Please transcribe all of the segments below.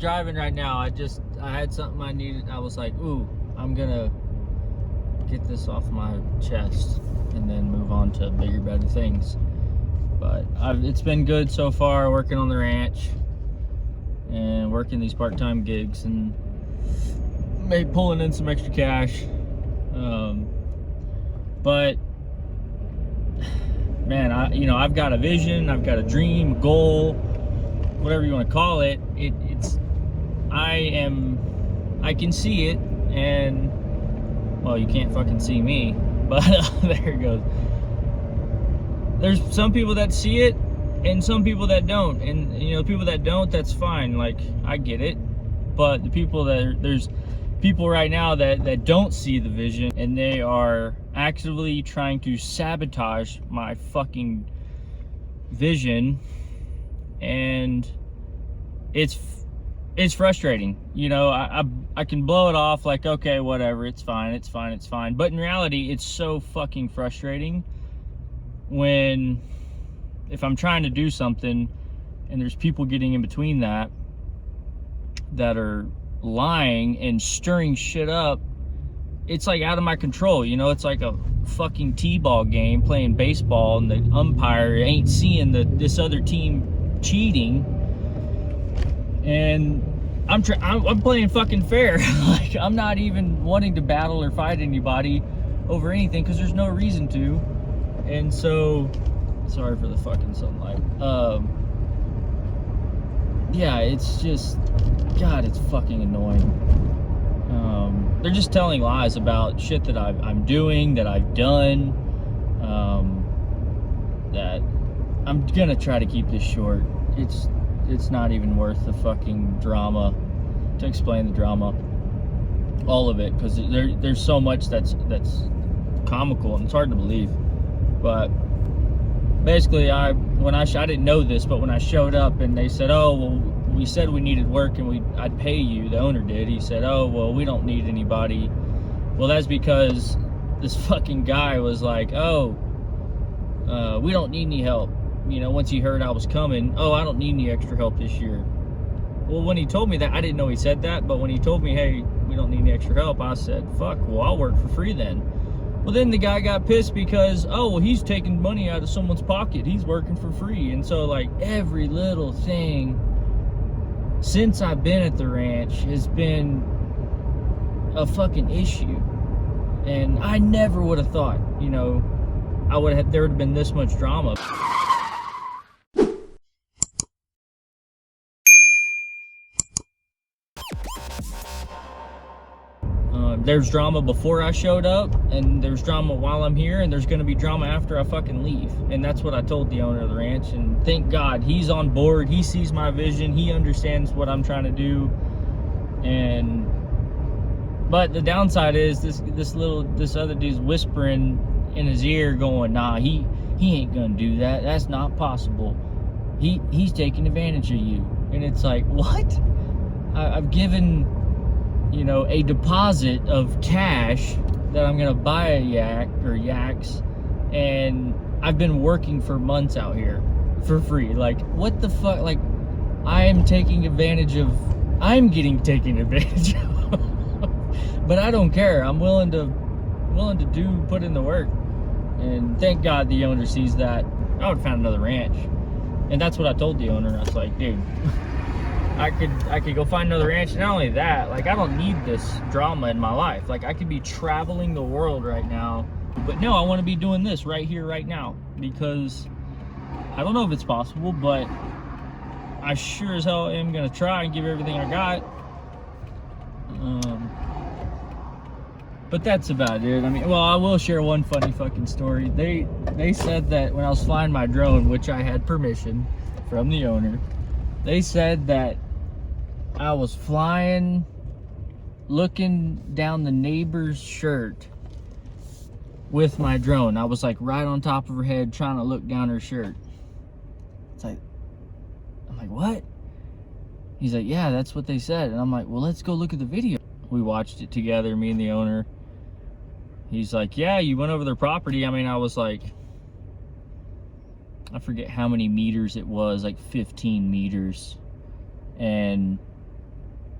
driving right now. I had something I needed. I was like, ooh, I'm gonna get this off my chest and then move on to bigger, better things. But it's been good so far, working on the ranch and working these part-time gigs and pulling in some extra cash. But man, I've got a vision, I've got a dream, a goal, whatever you want to call it. I can see it, and well, you can't fucking see me, but there it goes. There's some people that see it and some people that don't, and the people that don't, that's fine, like, I get it. But the people there's people right now that don't see the vision, and they are actively trying to sabotage my fucking vision, and it's frustrating. I can blow it off like, okay, whatever, it's fine, but in reality, it's so fucking frustrating if I'm trying to do something and there's people getting in between that are lying and stirring shit up. It's like out of my control. It's like a fucking t-ball game, playing baseball, and the umpire ain't seeing this other team cheating, and I'm playing fucking fair. Like, I'm not even wanting to battle or fight anybody over anything, because there's no reason to. And so, sorry for the fucking sunlight. Yeah, it's just, God, it's fucking annoying. They're just telling lies about shit that I'm doing, that I've done, that I'm gonna try to keep this short. It's not even worth the fucking drama, to explain the drama, all of it, because there's so much that's comical, and it's hard to believe. But basically, I didn't know this, but when I showed up and they said, oh, well, we said we needed work and I'd pay you, the owner did. He said, oh, well, we don't need anybody. Well, that's because this fucking guy was like, oh, we don't need any help. Once he heard I was coming, oh, I don't need any extra help this year. Well, when he told me that, I didn't know he said that, but when he told me, hey, we don't need any extra help, I said, fuck, well, I'll work for free then. Well, then the guy got pissed because, oh, well, he's taking money out of someone's pocket. He's working for free. And so, like, every little thing since I've been at the ranch has been a fucking issue. And I never would have thought, there would have been this much drama. There's drama before I showed up, and there's drama while I'm here, and there's going to be drama after I fucking leave. And that's what I told the owner of the ranch, and thank God he's on board. He sees my vision. He understands what I'm trying to do. But the downside is this other dude's whispering in his ear, going, nah, he ain't gonna do that. That's not possible. He's taking advantage of you. And it's like, what? I've given a deposit of cash that I'm gonna buy a yaks, and I've been working for months out here for free. Like, what the fuck? Like, I'm getting taken advantage of. But I don't care. I'm willing to put in the work. And thank God the owner sees that. I would have found another ranch. And that's what I told the owner. I was like, dude, I could go find another ranch. Not only that, like, I don't need this drama in my life. Like, I could be traveling the world right now, but no, I want to be doing this right here, right now, because I don't know if it's possible, but I sure as hell am gonna try and give everything I got. But that's about it. I mean, well, I will share one funny fucking story. They said that when I was flying my drone, which I had permission from the owner, they said that I was flying, looking down the neighbor's shirt with my drone. I was like right on top of her head, trying to look down her shirt. It's like, I'm like, what? He's like, yeah, that's what they said. And I'm like, well, let's go look at the video. We watched it together, me and the owner. He's like, yeah, you went over their property. I mean, I was like, I forget how many meters it was, like 15 meters. And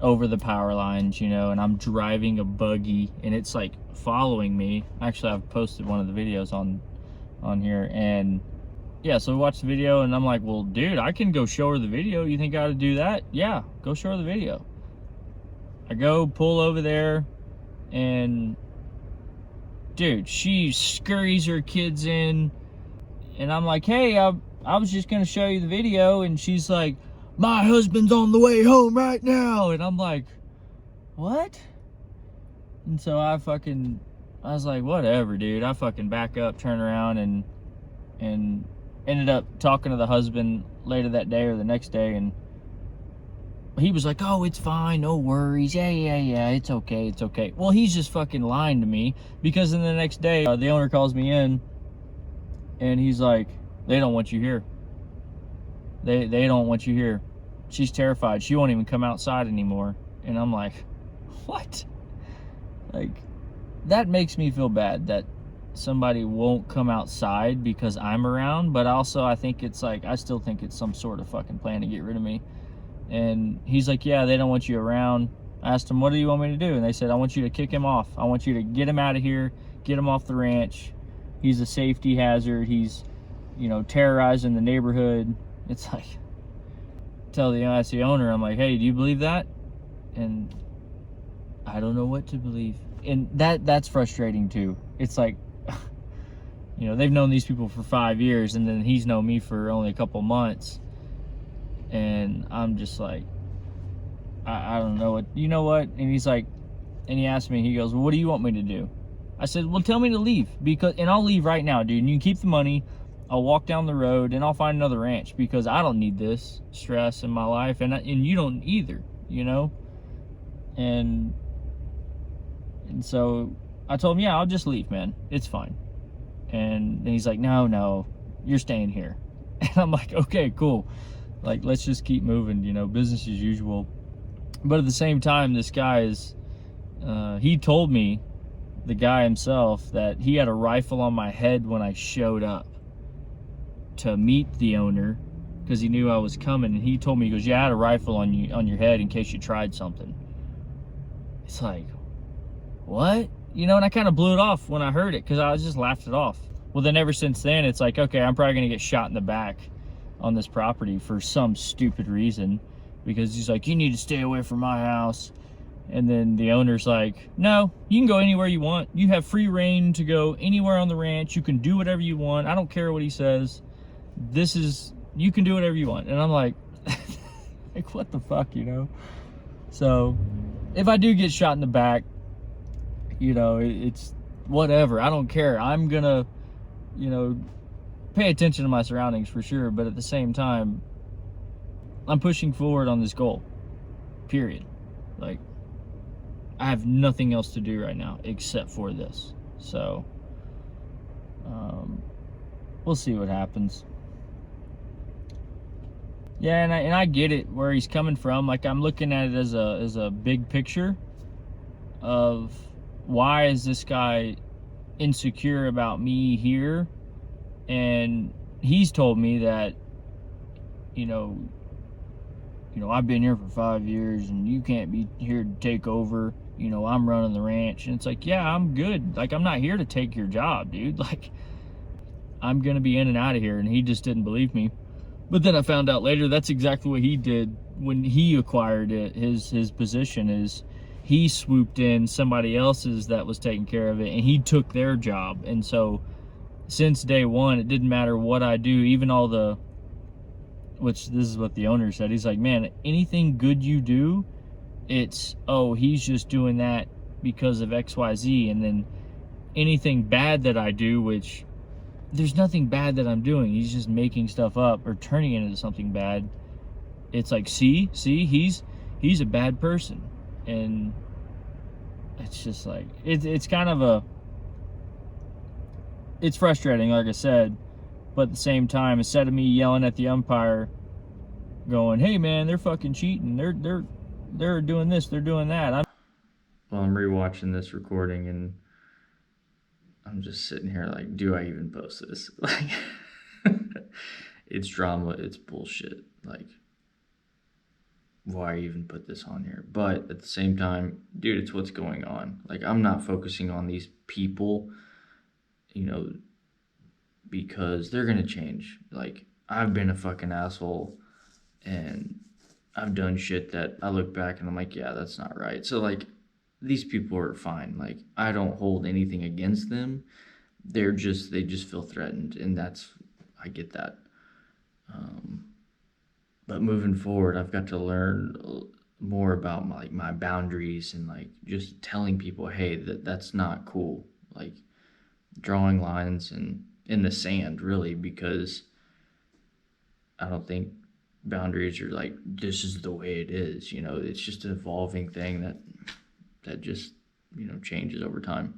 over the power lines, you know, and I'm driving a buggy and it's like following me. Actually, I've posted one of the videos on here, and yeah, so we watched the video and I'm like, well, dude, I can go show her the video. You think I ought to do that? Yeah, go show her the video. I go pull over there, and dude, she scurries her kids in, and I'm like, hey, I was just gonna show you the video, and she's like, my husband's on the way home right now, and I'm like, what? And so I was like, whatever, dude. I fucking back up, turn around, and ended up talking to the husband later that day or the next day, and he was like, oh, it's fine, no worries, yeah, it's okay. Well, he's just fucking lying to me, because then the next day, the owner calls me in, and he's like, they don't want you here. They don't want you here. She's terrified. She won't even come outside anymore. And I'm like, what? Like, that makes me feel bad that somebody won't come outside because I'm around, but also I think it's like, I still think it's some sort of fucking plan to get rid of me. And he's like, yeah, they don't want you around. I asked him, what do you want me to do? And they said, I want you to kick him off. I want you to get him out of here, get him off the ranch. He's a safety hazard. He's, you know, terrorizing the neighborhood. It's like, that's the owner, I'm like, hey, do you believe that? And I don't know what to believe. And that's frustrating too. It's like, you know, they've known these people for 5 years, and then he's known me for only a couple months. And I'm just like, I don't know what, you know what? And he's like, and he asked me, he goes, well, what do you want me to do? I said, well, tell me to leave, and I'll leave right now, dude. And you can keep the money. I'll walk down the road and I'll find another ranch, because I don't need this stress in my life, and you don't either, you know? And so I told him, yeah, I'll just leave, man. It's fine. And then he's like, no, you're staying here. And I'm like, okay, cool. Like, let's just keep moving, you know, business as usual. But at the same time, this guy he told me, the guy himself, that he had a rifle on my head when I showed up to meet the owner, because he knew I was coming. And he told me, he goes, yeah, I had a rifle on your head in case you tried something. It's like, what? You know, and I kind of blew it off when I heard it, because I was just laughed it off. Well, then ever since then, it's like, okay, I'm probably gonna get shot in the back on this property for some stupid reason, because he's like, you need to stay away from my house. And then the owner's like, no, you can go anywhere you want. You have free reign to go anywhere on the ranch. You can do whatever you want. I don't care what he says. You can do whatever you want. And I'm like, like, what the fuck, you know? So if I do get shot in the back, you know, it's whatever. I don't care. I'm gonna, you know, pay attention to my surroundings for sure. But at the same time, I'm pushing forward on this goal, period. Like, I have nothing else to do right now except for this. So we'll see what happens. Yeah, and I get it where he's coming from. Like, I'm looking at it as a big picture of, why is this guy insecure about me here? And he's told me that, you know, I've been here for 5 years and you can't be here to take over. You know, I'm running the ranch. And it's like, yeah, I'm good. Like, I'm not here to take your job, dude. Like, I'm going to be in and out of here. And he just didn't believe me. But then I found out later that's exactly what he did when he acquired it. His position is, he swooped in somebody else's that was taking care of it, and he took their job. And so since day one, it didn't matter what I do, even all the, which this is what the owner said. He's like, man, anything good you do, it's, oh, he's just doing that because of XYZ. And then anything bad that I do, which there's nothing bad that I'm doing, he's just making stuff up or turning it into something bad. It's like, see, he's a bad person. And it's just like, it's kind of it's frustrating, like I said. But at the same time, instead of me yelling at the umpire, going, hey man, they're fucking cheating, they're doing this, they're doing that, I'm rewatching this recording, and I'm just sitting here like, do I even post this? Like, it's drama, it's bullshit. Like, why I even put this on here. But at the same time, dude, it's what's going on. Like, I'm not focusing on these people, you know, because they're gonna change. Like, I've been a fucking asshole, and I've done shit that I look back and I'm like, yeah, that's not right. So, like, these people are fine. Like, I don't hold anything against them. They just feel threatened, and I get that. But moving forward, I've got to learn more about my boundaries, and like just telling people, hey, that's not cool. Like, drawing lines and in the sand, really, because I don't think boundaries are like, this is the way it is. It's just an evolving thing that just changes over time.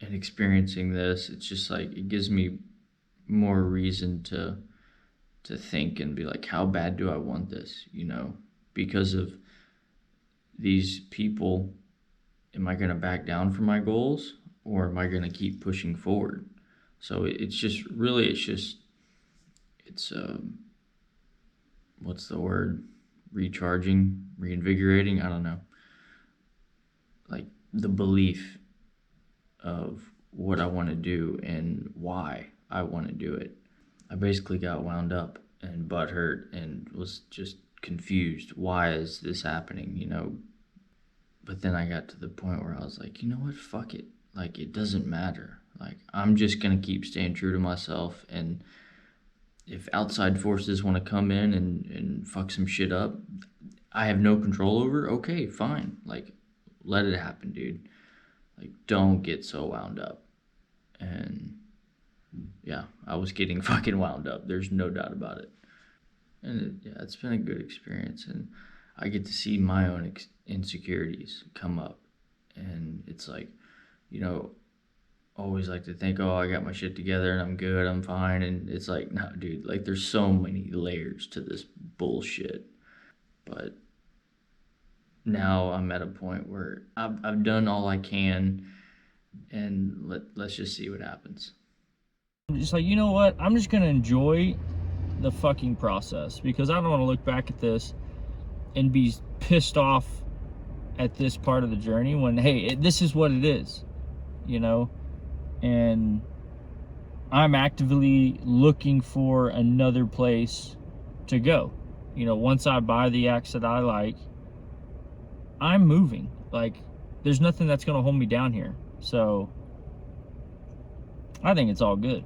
And experiencing this, it's just like, it gives me more reason to think and be like, how bad do I want this? Because of these people, am I going to back down from my goals, or am I going to keep pushing forward? So it's what's the word? Recharging, reinvigorating, I don't know. Like, the belief of what I want to do and why I want to do it. I basically got wound up and butthurt and was just confused. Why is this happening, But then I got to the point where I was like, you know what? Fuck it. Like, it doesn't matter. Like, I'm just going to keep staying true to myself. And if outside forces want to come in and fuck some shit up, I have no control over. Okay, fine. Like, let it happen, dude. Like, don't get so wound up. And yeah, I was getting fucking wound up. There's no doubt about it. And it's been a good experience. And I get to see my own insecurities come up. And it's like, always like to think, oh, I got my shit together and I'm good, I'm fine. And it's like, no, dude, like, there's so many layers to this bullshit. But now I'm at a point where I've done all I can, and let's just see what happens. I'm just like, you know what? I'm just going to enjoy the fucking process, because I don't want to look back at this and be pissed off at this part of the journey when, hey, this is what it is, and I'm actively looking for another place to go. Once I buy the yaks that I like, I'm moving. Like, there's nothing that's going to hold me down here. So I think it's all good.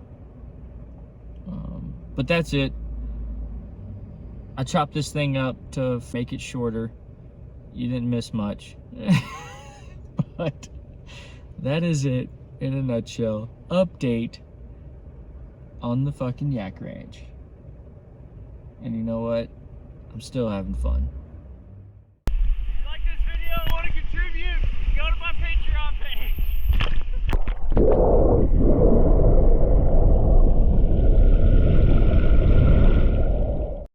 But that's it. I chopped this thing up to make it shorter. You didn't miss much. But that is it in a nutshell. Update on the fucking yak ranch. And you know what? I'm still having fun.